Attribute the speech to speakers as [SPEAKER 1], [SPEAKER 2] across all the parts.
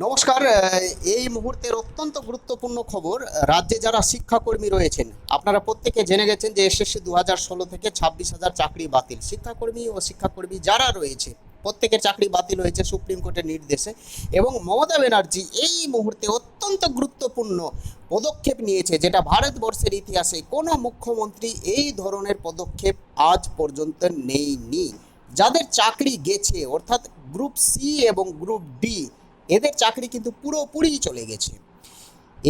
[SPEAKER 1] নমস্কার। এই মুহূর্তের অত্যন্ত গুরুত্বপূর্ণ খবর। রাজ্যে যারা শিক্ষাকর্মী রয়েছেন, আপনারা প্রত্যেকে জেনে গেছেন যে এসএসসি 2016 থেকে 26,000 চাকরি বাতিল। শিক্ষাকর্মী যারা রয়েছে প্রত্যেকের চাকরি বাতিল হয়েছে সুপ্রিম কোর্টের নির্দেশে। এবং মমতা ব্যানার্জি এই মুহূর্তে অত্যন্ত গুরুত্বপূর্ণ পদক্ষেপ নিয়েছে, যেটা ভারতবর্ষের ইতিহাসে কোনো মুখ্যমন্ত্রী এই ধরনের পদক্ষেপ আজ পর্যন্ত নেয়নি। যাদের চাকরি গেছে, অর্থাৎ গ্রুপ সি এবং গ্রুপ ডি, এদের চাকরি কিন্তু পুরোপুরি চলে গেছে।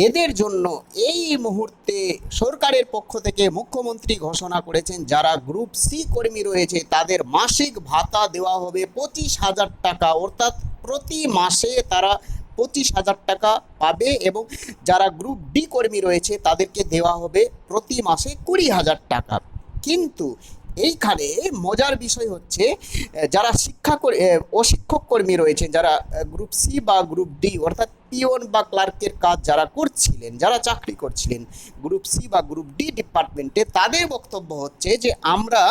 [SPEAKER 1] এদের জন্য এই মুহূর্তে সরকারের পক্ষ থেকে মুখ্যমন্ত্রী ঘোষণা করেছেন, যারা গ্রুপ সি কর্মী রয়েছে তাদের মাসিক ভাতা দেওয়া হবে 25,000 টাকা, অর্থাৎ প্রতি মাসে তারা 25,000 টাকা পাবে। এবং যারা গ্রুপ ডি কর্মী রয়েছে তাদেরকে দেওয়া হবে প্রতি মাসে 20,000 টাকা। কিন্তু এইখানে মজার বিষয় হচ্ছে, যারা অশিক্ষক কর্মী রয়েছেন, যারা গ্রুপ সি বা গ্রুপ ডি অর্থাৎ পিওন বা ক্লার্কের কাজ যারা করছিলেন, যারা চাকরি করছিলেন গ্রুপ সি বা গ্রুপ ডি ডিপার্টমেন্টে, তাদের বক্তব্য হচ্ছে যে আমরা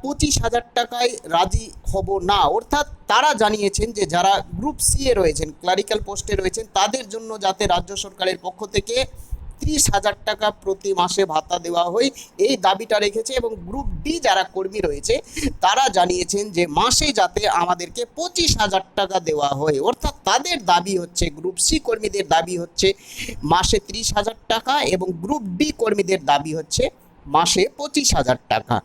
[SPEAKER 1] 25,000 টাকায় রাজি হব না। অর্থাৎ তারা জানিয়েছেন যে যারা গ্রুপ সি এ রয়েছেন, ক্লারিক্যাল পোস্টে রয়েছেন, তাদের জন্য যাতে রাজ্য সরকারের পক্ষ থেকে 30,000 টাকা প্রতি মাসে ভাতা দেওয়া হয়, এই দাবিটা রেখেছে। এবং গ্রুপ ডি যারা কর্মী রয়েছে তারা জানিয়েছেন যে মাসে যাতে আমাদেরকে 25,000 টাকা দেওয়া হয়। অর্থাৎ তাদের দাবি হচ্ছে, গ্রুপ সি কর্মীদের দাবি হচ্ছে মাসে 30,000 টাকা, এবং গ্রুপ ডি কর্মীদের দাবি হচ্ছে মাসে 25,000 টাকা।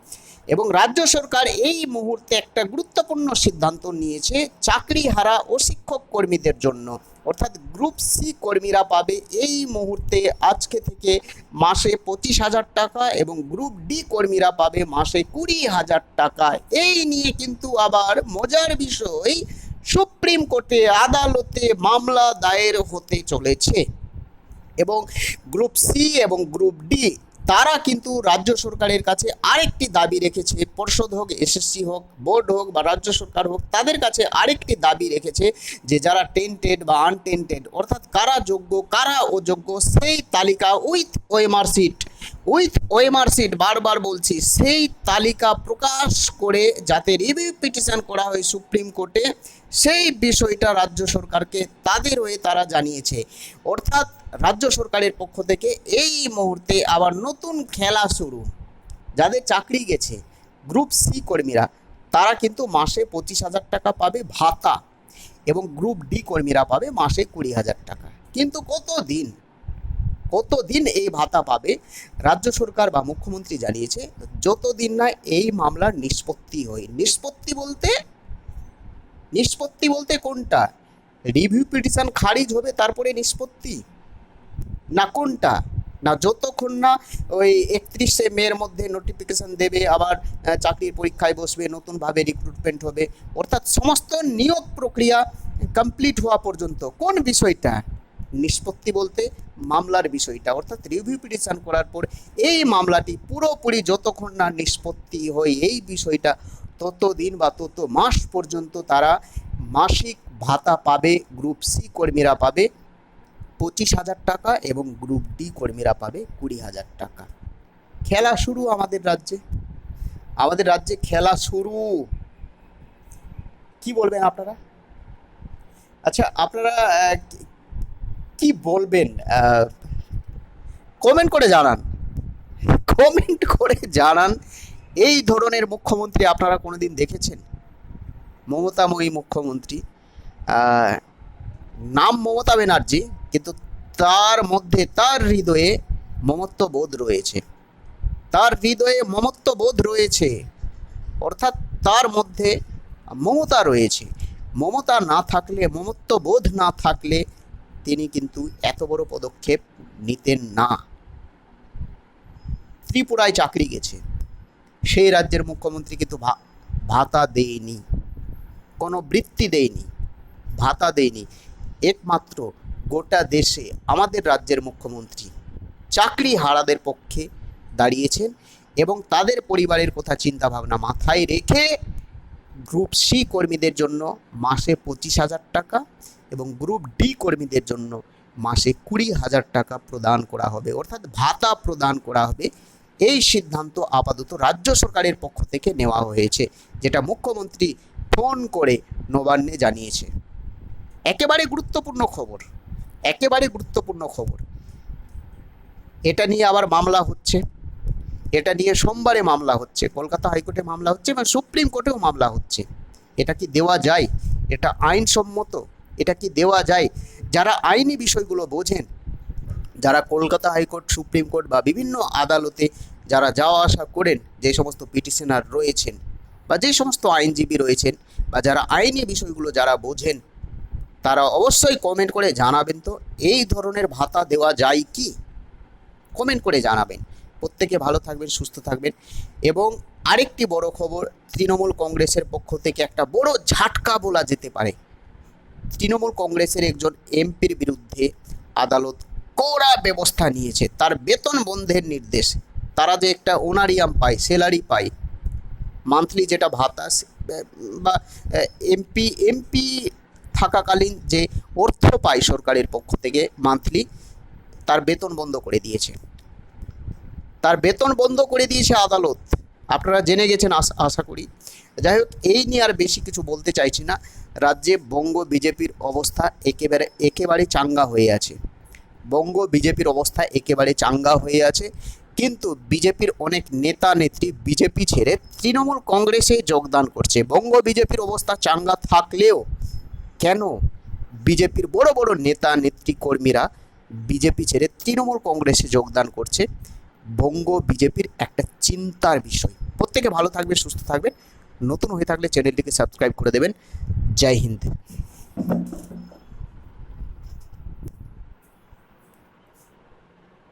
[SPEAKER 1] এবং রাজ্য সরকার এই মুহূর্তে একটা গুরুত্বপূর্ণ সিদ্ধান্ত নিয়েছে চাকরিহারা ও শিক্ষক কর্মীদের জন্য। অর্থাৎ গ্রুপ সি কর্মীরা পাবে এই মুহূর্তে আজকে থেকে মাসে 25,000 টাকা, এবং গ্রুপ ডি কর্মীরা পাবে মাসে 20,000 টাকা। এই নিয়ে কিন্তু আবার মজার বিষয়, সুপ্রিম কোর্টে আদালতে মামলা দায়ের হতে চলেছে। এবং গ্রুপ সি এবং গ্রুপ ডি তারা কিন্তু রাজ্য সরকারের কাছে আরেকটি দাবি রেখেছে। পর্ষদ হোক, এসএসসি হোক, বোর্ড হোক বা রাজ্য সরকার হোক, তাদের কাছে আরেকটি দাবি রেখেছে যে যারা টেন্টেড বা আনটেন্টেড, অর্থাৎ কারা যোগ্য কারা অযোগ্য, সেই তালিকা উইথ ওএমআর সিট, বারবার বলছি, সেই তালিকা প্রকাশ করে যাতে রিভিউ পিটিশন করা হয় সুপ্রিম কোর্টে, সেই বিষয়টা রাজ্য সরকারকে তাদের হয়ে তারা জানিয়েছে। অর্থাৎ রাজ্য সরকারের পক্ষ থেকে এই মুহূর্তে আবার নতুন খেলা শুরু। যাদের চাকরি গেছে গ্রুপ সি কর্মীরা, তারা কিন্তু মাসে 25,000 টাকা পাবে ভাতা, এবং গ্রুপ ডি কর্মীরা পাবে মাসে 20,000 টাকা। কিন্তু কতদিন এই ভাতা পাবে? রাজ্য সরকার বা মুখ্যমন্ত্রী জানিয়েছে যতদিন না এই মামলার নিষ্পত্তি হয়। নিষ্পত্তি বলতে কোনটা? রিভিউ পিটিশন খারিজ হবে তারপরে নিষ্পত্তি, না কোনটা? না যতক্ষণ না ওই 31শে মের মধ্যে নোটিফিকেশন দেবে, আবার চাকরির পরীক্ষায় বসবে, নতুনভাবে রিক্রুটমেন্ট হবে, অর্থাৎ সমস্ত নিয়োগ প্রক্রিয়া কমপ্লিট হওয়া পর্যন্ত কোন বিষয়টা? নিষ্পত্তি বলতে মামলার বিষয়টা, অর্থাৎ রিভিউ পিটিশন করার পর এই মামলাটি পুরোপুরি যতক্ষণ না নিষ্পত্তি হয় এই বিষয়টা, ততদিন বা তত মাস পর্যন্ত তারা মাসিক ভাতা পাবে। গ্রুপ সি কর্মীরা পাবে 25,000 টাকা, এবং গ্রুপ ডি কর্মীরা পাবে 20,000 টাকা। খেলা শুরু আমাদের রাজ্যে খেলা শুরু। কি বলবেন আপনারা? আচ্ছা, আপনারা কি বলবেন? কমেন্ট করে জানান, এই ধরনের মুখ্যমন্ত্রী আপনারা কোনোদিন দেখেছেন? মমতাময়ী মুখ্যমন্ত্রী, আহ, নাম মমতা ব্যানার্জি, কিন্তু তার মধ্যে তার হৃদয়ে মমত্ববোধ রয়েছে। অর্থাৎ তার মধ্যে মমতা রয়েছে। মমত্ববোধ না থাকলে তিনি কিন্তু এত বড় পদক্ষেপ নিতেন না। ত্রিপুরায় চাকরি গেছে, সেই রাজ্যের মুখ্যমন্ত্রী কিন্তু ভাতা দেয়নি, কোনো বৃত্তি দেয়নি, ভাতা দেয়নি। একমাত্র গোটা দেশে আমাদের রাজ্যের মুখ্যমন্ত্রী চাকরি হারাদের পক্ষে দাঁড়িয়েছেন, এবং তাদের পরিবারের কথা চিন্তাভাবনা মাথায় রেখে গ্রুপ সি কর্মীদের জন্য মাসে 25,000 টাকা, এবং গ্রুপ ডি কর্মীদের জন্য মাসে 20,000 টাকা প্রদান করা হবে, অর্থাৎ ভাতা প্রদান করা হবে। এই সিদ্ধান্ত আপাতত রাজ্য সরকারের পক্ষ থেকে নেওয়া হয়েছে, যেটা মুখ্যমন্ত্রী ফোন করে নবান্নে জানিয়েছে। একেবারে গুরুত্বপূর্ণ খবর, একেবারে গুরুত্বপূর্ণ খবর। এটা নিয়ে আবার মামলা হচ্ছে, এটা নিয়ে সোমবারে মামলা হচ্ছে, কলকাতা হাইকোর্টে মামলা হচ্ছে এবং সুপ্রিম কোর্টেও মামলা হচ্ছে। এটা কি দেওয়া যায়? এটা আইনসম্মত? এটা কি দেওয়া যায়? যারা আইনি বিষয়গুলো বোঝেন, যারা কলকাতা হাইকোর্ট, সুপ্রিম কোর্ট বা বিভিন্ন আদালতে যারা যাওয়া আসা করেন, যে সমস্ত পিটিশনার রয়েছেন বা যে সমস্ত আইনজীবী রয়েছেন বা যারা আইনি বিষয়গুলো যারা বোঝেন, তারা অবশ্যই কমেন্ট করে জানাবেন তো এই ধরনের ভাতা দেওয়া যায় কি? কমেন্ট করে জানাবেন। প্রত্যেকে ভালো থাকবেন, সুস্থ থাকবেন। এবং আরেকটি বড় খবর, তৃণমূল কংগ্রেসের পক্ষ থেকে একটা বড় ঝাটকা বলা যেতে পারে। তৃণমূল কংগ্রেসের একজন এমপির বিরুদ্ধে আদালত কড়া ব্যবস্থা নিয়েছে। তার বেতন বন্ধের নির্দেশ। তারা যে একটা ওনারিয়াম পায়, স্যালারি পায়, মান্থলি যেটা ভাতা বা এমপি থাকাকালীন যে অর্থ পায় সরকারের পক্ষ থেকে মান্থলি, তার বেতন বন্ধ করে দিয়েছে। তার বেতন বন্ধ করে দিয়েছে আদালত। আপনারা জেনে গেছেন আশা করি। যাই হোক, এই নিয়ে আর বেশি কিছু বলতে চাইছি না। রাজ্যে বঙ্গ বিজেপির অবস্থা একেবারে চাঙ্গা হয়ে আছে। বঙ্গ বিজেপির অবস্থা একেবারে চাঙ্গা হয়ে আছে। কিন্তু বিজেপির অনেক নেতা নেত্রী বিজেপি ছেড়ে তৃণমূল কংগ্রেসে যোগদান করছে। বঙ্গ বিজেপির অবস্থা চাঙ্গা থাকলেও কেন বিজেপির বড় বড় নেতা নেত্রী কর্মীরা বিজেপি ছেড়ে তৃণমূল কংগ্রেসে যোগদান করছে? বঙ্গ বিজেপির একটা চিন্তার বিষয়। প্রত্যেকে ভালো থাকবেন, সুস্থ থাকবেন। নতুন হয়ে থাকলে চ্যানেলটিকে সাবস্ক্রাইব করে দেবেন। জয় হিন্দ।